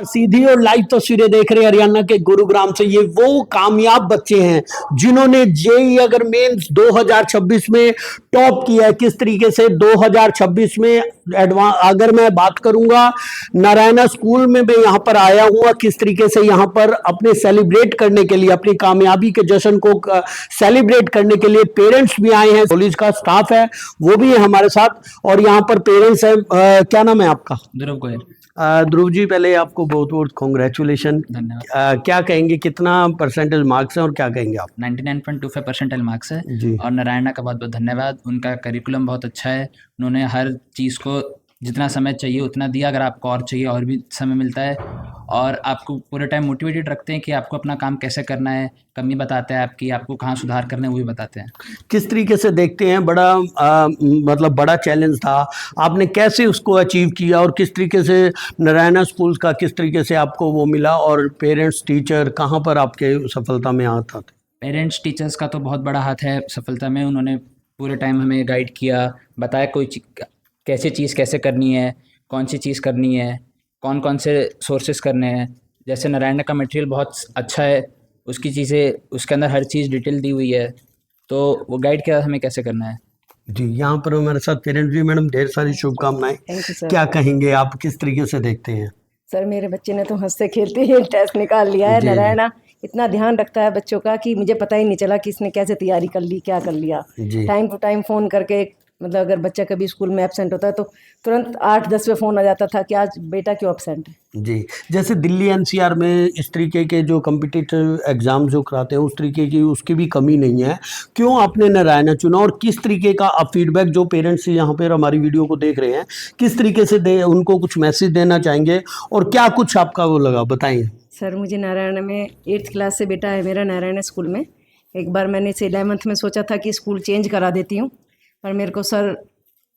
सीधी और लाइव तस्वीरें देख रहे हैं हरियाणा के गुरुग्राम से। ये वो कामयाब बच्चे हैं जिन्होंने जेई अगर मेंस 2026 में टॉप किया है। किस तरीके से 2026 में अगर मैं बात करूंगा नारायणा स्कूल में मैं यहां पर आया हुआ, किस तरीके से यहां पर अपने सेलिब्रेट करने के लिए, अपनी कामयाबी के जश्न को सेलिब्रेट करने के लिए पेरेंट्स भी आए हैं, कॉलेज का स्टाफ है वो भी है हमारे साथ, और यहाँ पर पेरेंट्स है। क्या नाम है आपका? ध्रुव गोयल। ध्रुव जी, पहले आपको बहुत बहुत कॉन्ग्रेचुलेशन। धन्यवाद। क्या कहेंगे, कितना परसेंटेज मार्क्स हैं और क्या कहेंगे आप? 99.25% मार्क्स है जी। और नारायणा का बहुत बहुत धन्यवाद। उनका करिकुलम बहुत अच्छा है, उन्होंने हर चीज़ को जितना समय चाहिए उतना दिया। अगर आपको और चाहिए और भी समय मिलता है, और आपको पूरे टाइम मोटिवेटेड रखते हैं कि आपको अपना काम कैसे करना है, कमी बताते हैं आपकी, आपको कहाँ सुधार करना है वो भी बताते हैं। किस तरीके से देखते हैं, बड़ा मतलब बड़ा चैलेंज था, आपने कैसे उसको अचीव किया और किस तरीके से नारायणा स्कूल्स का किस तरीके से आपको वो मिला, और पेरेंट्स टीचर कहाँ पर आपके सफलता में हाथ आते? पेरेंट्स टीचर्स का तो बहुत बड़ा हाथ है सफलता में। उन्होंने पूरे टाइम हमें गाइड किया, बताया कैसे चीज़ कैसे करनी है, कौन सी चीज़ करनी है, कौन कौन से सोर्सेज करने हैं। जैसे नारायणा का मटेरियल बहुत अच्छा है, उसकी चीज़ें उसके अंदर हर चीज़ डिटेल दी हुई है, तो वो गाइड किया हमें कैसे करना है। जी, यहाँ पर हमारे साथ पेरेंट्स भी। मैडम, ढेर सारी शुभकामनाएं। Thank you sir. क्या कहेंगे आप, किस तरीके से देखते हैं? सर, मेरे बच्चे ने तो हंसते खेलते ही टेस्ट निकाल लिया है। जी। नारायणा इतना ध्यान रखता है बच्चों का कि मुझे पता ही नहीं चला कि इसने कैसे तैयारी कर ली, क्या कर लिया। जी। टाइम टू टाइम फ़ोन करके, मतलब अगर बच्चा कभी स्कूल में एब्सेंट होता है तो तुरंत 8-10 पे फ़ोन आ जाता था कि आज बेटा क्यों एब्सेंट है। जी, जैसे दिल्ली एनसीआर में इस तरीके के जो कॉम्पिटिटिव एग्ज़ाम जो कराते हैं उस तरीके की उसकी भी कमी नहीं है। क्यों आपने नारायणा चुना, और किस तरीके का आप फीडबैक जो पेरेंट्स यहाँ पर हमारी वीडियो को देख रहे हैं, किस तरीके से उनको कुछ मैसेज देना चाहेंगे, और क्या कुछ आपका वो लगा, बताइए। सर, मुझे नारायणा में 8th क्लास से बेटा है मेरा नारायणा स्कूल में। एक बार मैंने इसे 11th में सोचा था कि स्कूल चेंज करा देती हूँ, पर मेरे को सर,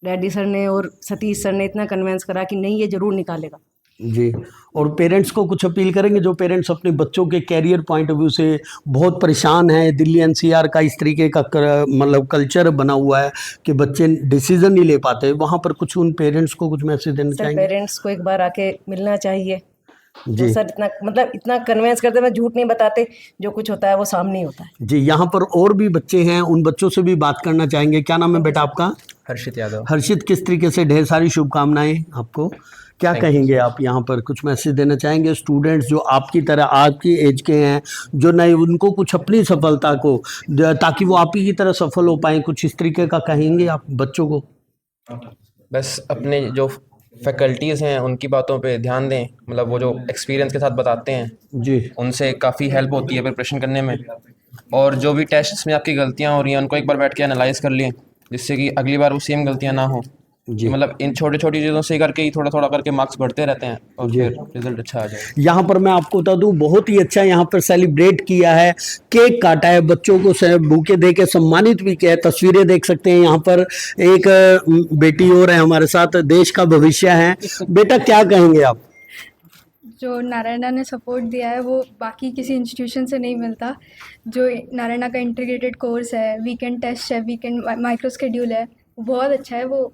डैडी सर ने और सतीश सर ने इतना कन्विंस करा कि नहीं, ये ज़रूर निकालेगा। जी, और पेरेंट्स को कुछ अपील करेंगे जो पेरेंट्स अपने बच्चों के कैरियर पॉइंट ऑफ व्यू से बहुत परेशान हैं? दिल्ली एनसीआर का इस तरीके का मतलब कल्चर बना हुआ है कि बच्चे डिसीजन नहीं ले पाते, वहाँ पर कुछ उन पेरेंट्स को कुछ मैसेज देना सर, चाहेंगे? पेरेंट्स को एक बार आके मिलना चाहिए। जी। तो सर इतना कन्विंस करते हैं, झूठ नहीं बताते, जो कुछ होता है वो सामने ही होता है। जी, यहाँ पर और भी बच्चे हैं, उन बच्चों से भी बात करना चाहेंगे। क्या नाम है बेटा आपका? हर्षित यादव। हर्षित, किस तरीके से, ढेर सारी शुभकामनाएं आपको। क्या कहेंगे आप, यहाँ पर कुछ मैसेज देना चाहेंगे स्टूडेंट्स जो आपकी तरह आपकी एज के हैं, जो नहीं, उनको कुछ अपनी सफलता को, ताकि वो आप ही की तरह सफल हो पाएं, कुछ इस तरीके का कहेंगे आप बच्चों को? बस अपने जो फैकल्टीज़ हैं उनकी बातों पे ध्यान दें, मतलब वो जो एक्सपीरियंस के साथ बताते हैं जी। उनसे काफ़ी हेल्प होती है प्रिपरेशन करने में। और जो भी टेस्ट्स में आपकी गलतियां हो रही हैं उनको एक बार बैठ के एनालाइज कर लें, जिससे कि अगली बार वो सेम गलतियां ना हो। जी। मतलब इन छोटी छोटी चीज़ों से करके ही थोड़ा थोड़ा करके मार्क्स बढ़ते रहते हैं और जी। फिर रिजल्ट अच्छा आ जाए। यहाँ पर मैं आपको बता दूं, बहुत ही अच्छा यहाँ पर सेलिब्रेट किया है, केक काटा है, बच्चों को बुके दे के सम्मानित भी किया है। तस्वीरें देख सकते हैं, यहाँ पर एक बेटी और है हमारे साथ, देश का भविष्य है। बेटा, क्या कहेंगे आप? जो नारायणा ने सपोर्ट दिया है वो बाकी किसी इंस्टीट्यूशन से नहीं मिलता। जो नारायणा का इंटीग्रेटेड कोर्स है, वीकेंड टेस्ट है, वीकेंड माइक्रो शेड्यूल है, वो बहुत अच्छा है। वो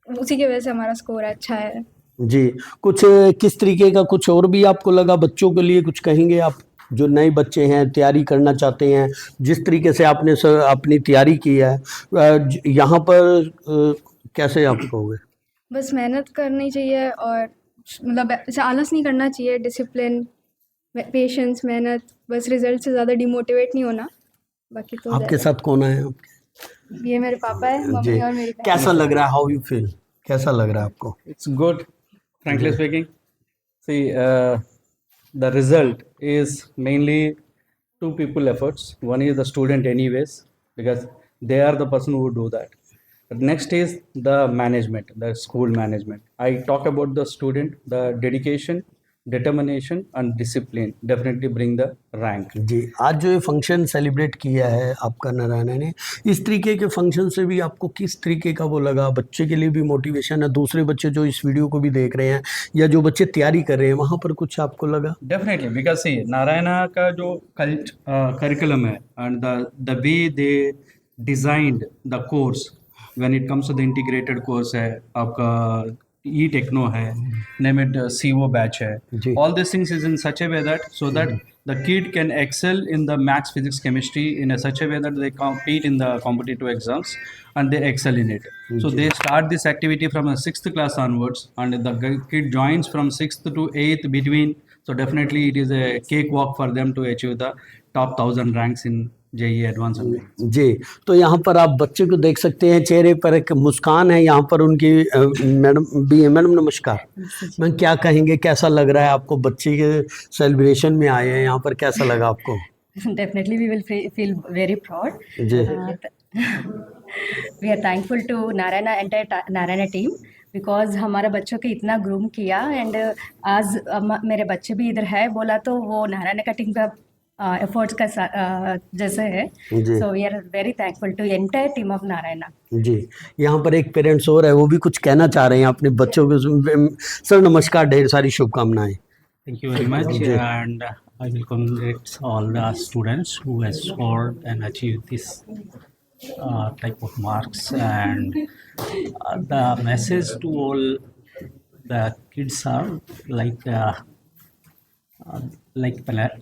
उसी की वजह से हमारा स्कोर अच्छा है। जी, कुछ किस तरीके का कुछ और भी आपको लगा बच्चों के लिए, कुछ कहेंगे आप जो नए बच्चे हैं, तैयारी करना चाहते हैं, जिस तरीके से आपने अपनी तैयारी की है, यहाँ पर कैसे आप कहोगे? बस मेहनत करनी चाहिए और मतलब ऐसे आलस नहीं करना चाहिए। डिसिप्लिन, पेशेंस, मेहनत, बस रिजल्ट से ज़्यादा डिमोटिवेट नहीं होना। बाकी तो आपके साथ कौन है आपके? ये मेरे पापा है, जी, मम्मी और मेरी बहन। कैसा लग रहा है, हाउ यू फील, कैसा लग रहा है आपको? It's good, frankly speaking. See, the result is mainly two people efforts. One is the student anyways, because they are the person who do that. But next is the management, the school management. I talk about the student, the dedication, determination and discipline definitely bring the rank. जी, आज जो ये function celebrate किया है आपका नारायणा ने, इस तरीके के फंक्शन से भी आपको किस तरीके का वो लगा? बच्चे के लिए भी मोटिवेशन है, दूसरे बच्चे जो इस वीडियो को भी देख रहे हैं या जो बच्चे तैयारी कर रहे हैं, वहाँ पर कुछ आपको लगा? Definitely, because see, नारायणा का जो curriculum है and the way they designed the course when it comes to the integrated course है आपका e-techno hai, name it CO batch hai. Ji. All these things is in such a way that so that the kid can excel in the maths, physics, chemistry in a such a way that they compete in the competitive exams and they excel in it. So they start this activity from the 6th class onwards, and the kid joins from 6th to 8th between. So definitely it is a cakewalk for them to achieve the top 1000 ranks in JEE Advanced and Mains. जी, तो यहाँ पर आप बच्चे को देख सकते हैं, चेहरे पर एक मुस्कान है। यहाँ पर उनकी मैडम भी है। मैडम नमस्कार। मैम क्या कहेंगे, कैसा लग रहा है आपको? बच्चे के सेलिब्रेशन में आए हैं यहाँ पर, कैसा लगा आपको? Definitely, we will feel very proud. Ji. We are thankful to Narayana entire Narayana team because हमारा बच्चों के इतना ग्रूम किया एंड आज मेरे बच्चे भी इधर है बोला तो वो नारायण का टीम का एफर्ट्स का जैसे है. जी। So we are very thankful to entire team of Narayana. जी, यहाँ पर एक पेरेंट्स और है, वो भी कुछ कहना चाह रहे हैं अपने बच्चों को। सर नमस्कार, ढेर सारी शुभकामनाएं। Thank you very much, and I will congratulate all the students who has scored and achieved this type of marks. And the message to all the kids are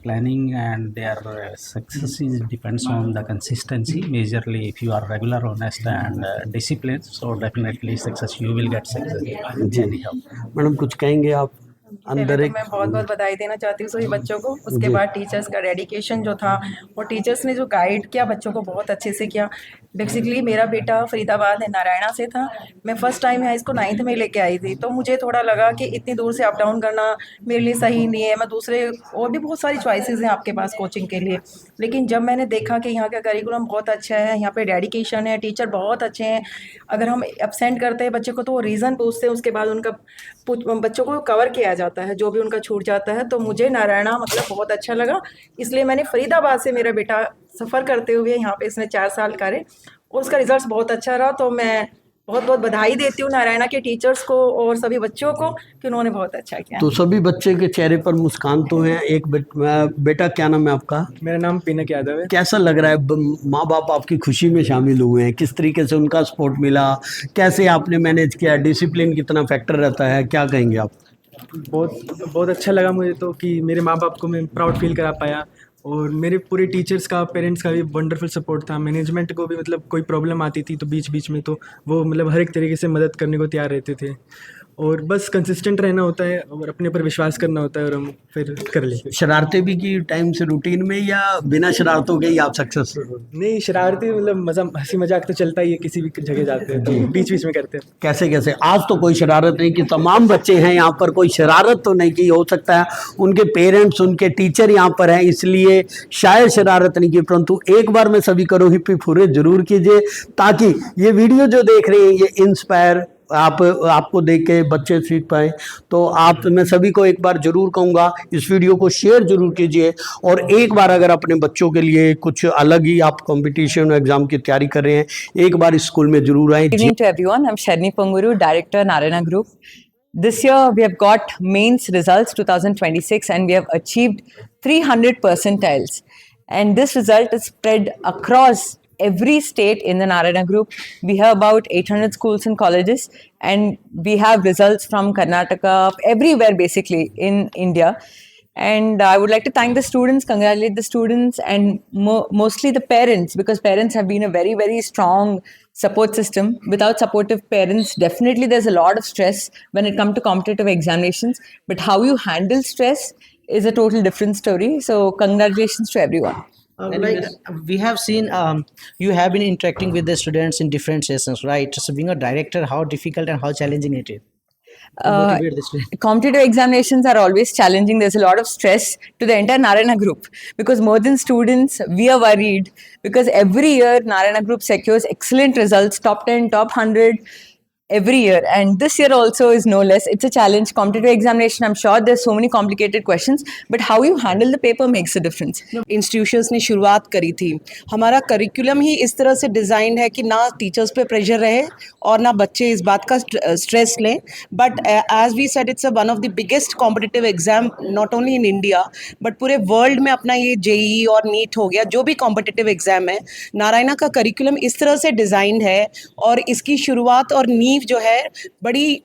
planning, and their success depends on the consistency. Majorly, if you are regular, honest, and disciplined, so definitely success. You will get success. जी। Anyhow. Madam कुछ कहेंगे आप? पहले अंदर तो एक मैं बहुत बहुत बधाई देना चाहती हूँ सभी बच्चों को. उसके जी। बाद टीचर्स का डेडिकेशन जो था, और टीचर्स ने जो गाइड किया बच्चों को बहुत अच्छे से किया. बेसिकली मेरा बेटा फरीदाबाद है, नारायणा से था. मैं फर्स्ट टाइम यहाँ इसको 9th में लेके आई थी, तो मुझे थोड़ा लगा कि इतनी दूर से अप डाउन करना मेरे लिए सही नहीं है. मैं दूसरे और भी बहुत सारी चॉइसेस हैं आपके पास कोचिंग के लिए, लेकिन जब मैंने देखा कि यहाँ का करिकुलम बहुत अच्छा है, यहाँ पे डेडिकेशन है, टीचर बहुत अच्छे हैं. अगर हम एब्सेंट करते हैं बच्चे को तो वो रीज़न पूछते हैं, उसके बाद उनका बच्चों को कवर किया जाता है जो भी उनका छूट जाता है. तो मुझे नारायणा मतलब बहुत अच्छा लगा, इसलिए मैंने फरीदाबाद से मेरा बेटा सफ़र करते हुए यहाँ पे इसने 4 साल करे और उसका रिजल्ट बहुत अच्छा रहा. तो मैं बहुत बहुत बधाई देती हूँ नारायणा के टीचर्स को और सभी बच्चों को कि उन्होंने बहुत अच्छा किया. तो सभी बच्चे के चेहरे पर मुस्कान तो है। एक बेटा, क्या नाम है आपका? मेरा नाम पिनक यादव है. कैसा लग रहा है? माँ बाप आपकी खुशी में शामिल हुए हैं, किस तरीके से उनका सपोर्ट मिला, कैसे आपने मैनेज किया, डिसिप्लिन कितना फैक्टर रहता है, क्या कहेंगे आप? बहुत अच्छा लगा मुझे तो कि मेरे माँ बाप को मैं प्राउड फील करा पाया, और मेरे पूरे टीचर्स का, पेरेंट्स का भी वंडरफुल सपोर्ट था. मैनेजमेंट को भी मतलब कोई प्रॉब्लम आती थी तो बीच बीच में तो वो मतलब हर एक तरीके से मदद करने को तैयार रहते थे. और बस कंसिस्टेंट रहना होता है और अपने पर विश्वास करना होता है और हम फिर कर लेते. शरारतें भी की टाइम से रूटीन में, या बिना शरारतों के ही आप सक्सेस? नहीं, शरारती मतलब मज़ा, हंसी मजाक तो चलता ही है, किसी भी जगह जाते हैं तो बीच बीच में करते हैं. कैसे कैसे? आज तो कोई शरारत नहीं की, तमाम बच्चे हैं यहाँ पर, कोई शरारत तो नहीं की. हो सकता है उनके पेरेंट्स, उनके टीचर यहाँ पर हैं इसलिए शायद शरारत नहीं की, परंतु एक बार में सभी करो हिप्पी फुरे जरूर कीजिए, ताकि ये वीडियो जो देख रहे हैं ये इंस्पायर आपको देख के बच्चे सीख पाए. तो आप, मैं सभी को एक बार जरूर कहूँगा, इस वीडियो को शेयर जरूर कीजिए, और एक बार अगर अपने बच्चों के लिए कुछ अलग ही आप कंपटीशन एग्जाम की तैयारी कर रहे हैं, एक बार इस स्कूल में जरूर आए. Good evening to everyone. I'm Sharni Panguru, Director, Narayana Group. This year we have got mains results 2026 and we have achieved 300 percentiles. And this result is spread across every state in the Narayana Group. We have about 800 schools and colleges, and we have results from Karnataka, everywhere basically in India. And I would like to thank the students, congratulate the students, and mostly the parents, because parents have been a very, very strong support system. Without supportive parents, definitely there's a lot of stress when it comes to competitive examinations. But how you handle stress is a total different story. So congratulations to everyone. We have seen you have been interacting with the students in different sessions, right? So being a director, how difficult and how challenging it is? Competitive examinations are always challenging. There's a lot of stress to the entire Narayana Group, because more than students, we are worried, because every year Narayana Group secures excellent results, top 10, top 100 every year, and this year also is no less. It's a challenge. Competitive examination, I'm sure there's so many complicated questions, but how you handle the paper makes a difference. Institutions ने शुरुआत करी थी. हमारा curriculum ही इस तरह से design है कि ना टीचर्स पे प्रेशर रहे और ना बच्चे इस बात का स्ट्रेस लें. But as we said, it's one of the biggest competitive exam not only in India but पूरे वर्ल्ड में. अपना ये JEE और नीट हो गया, जो भी कॉम्पिटिटिव एग्जाम है, नारायणा का करिकुलम इस तरह से डिज़ाइन है और इसकी शुरुआत और नींव जो है बड़ी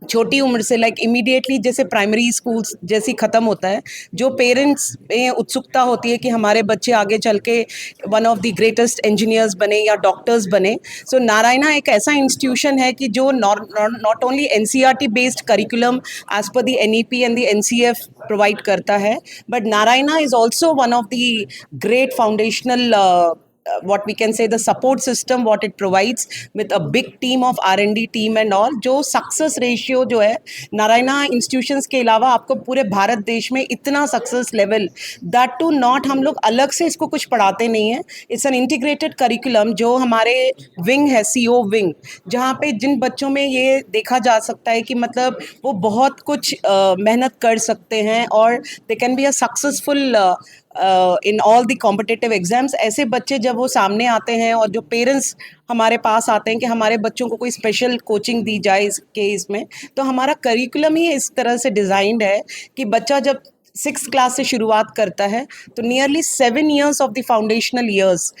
छोटी उम्र से लाइक इमीडिएटली जैसे प्राइमरी स्कूल्स जैसी ख़त्म होता है, जो पेरेंट्स में उत्सुकता होती है कि हमारे बच्चे आगे चल के one of the greatest engineers बने या डॉक्टर्स बने. सो नारायणा एक ऐसा इंस्टीट्यूशन है कि जो not only NCERT based curriculum as per the NEP and the NCF provide करता है, but Narayana is also one of the great foundational what we can say the support system what it provides with a big team of R&D team and all. जो success ratio जो है Narayana institutions के अलावा आपको पूरे भारत देश में इतना success level, that too not हम लोग अलग से इसको कुछ पढ़ाते नहीं हैं. इट्स एन इंटीग्रेटेड करिकुलम जो हमारे विंग है CO विंग, जहाँ पे जिन बच्चों में ये देखा जा सकता है कि मतलब वो बहुत कुछ मेहनत कर सकते हैं और they can be a successful in all the competitive exams. ऐसे बच्चे जब वो सामने आते हैं और जो पेरेंट्स हमारे पास आते हैं कि हमारे बच्चों को कोई स्पेशल कोचिंग दी जाए इस केस में, तो हमारा करिकुलम ही इस तरह से डिज़ाइंड है कि बच्चा जब 6th क्लास से शुरुआत करता है तो nearly 7 years of the foundational years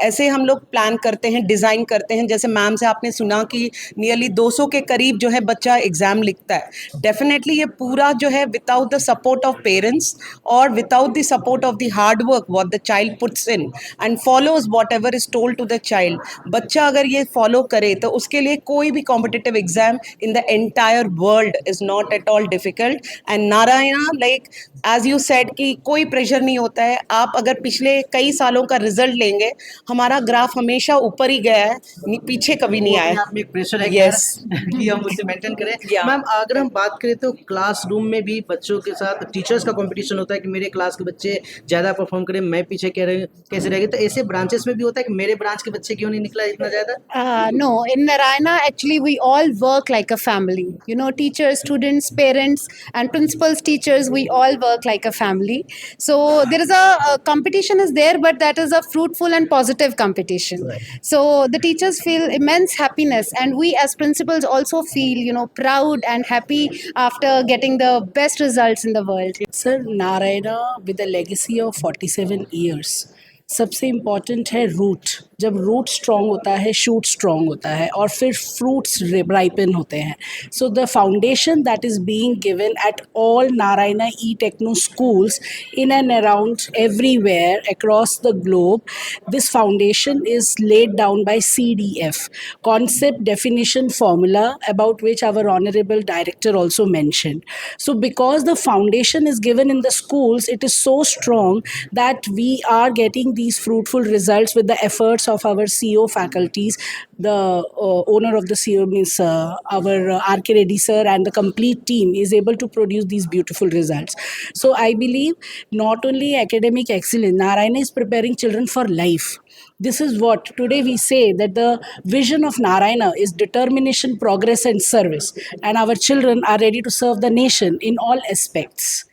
ऐसे हम लोग प्लान करते हैं, डिज़ाइन करते हैं. जैसे मैम से आपने सुना कि नियरली 200 के करीब जो है बच्चा एग्ज़ाम लिखता है. डेफिनेटली ये पूरा जो है without the support of parents और without the support of the hard work what the child puts in and follows whatever is told to the child. बच्चा अगर ये फॉलो करे तो उसके लिए कोई भी competitive exam in the entire world is not at all difficult. And Narayana like as you said कि कोई प्रेशर नहीं होता है. आप अगर पिछले कई सालों का रिजल्ट लेंगे, हमारा ग्राफ हमेशा ऊपर ही गया है, पीछे कभी नहीं आया. आप में एक प्रेशर है Yes. कि हम उसे मेंटेन करें. Yeah. मैम अगर हम बात करें तो क्लासरूम में भी बच्चों के साथ टीचर्स का कंपटीशन होता है कि मेरे क्लास के बच्चे ज़्यादा परफॉर्म करें, मैं पीछे कैसे रह गए. तो ऐसे ब्रांचेस में भी होता है कि मेरे ब्रांच के बच्चे क्यों नहीं निकला इतना ज़्यादा. No, in Narayana, actually, we all work like a family. You know, teachers, students, parents, and principals, teachers, we all work like a family. So there is a competition is there, but that is a fruitful and positive competition. Right. So the teachers feel immense happiness, and we as principals also feel, you know, proud and happy after getting the best results in the world. Sir, Narayana with a legacy of 47 years. सबसे important है root. जब root strong होता है, shoot strong होता है और फिर fruits ripen होते हैं. So the foundation that is being given at all Narayana Techno schools in and around everywhere across the globe, this foundation is laid down by CDF, concept definition formula, about which our honorable director also mentioned. So because the foundation is given in the schools, it is so strong that we are getting these fruitful results with the efforts of our CO faculties. The owner of the CO means our RK Reddy sir, and the complete team is able to produce these beautiful results. So I believe not only academic excellence, Narayana is preparing children for life. This is what today we say, that the vision of Narayana is determination, progress and service, and our children are ready to serve the nation in all aspects.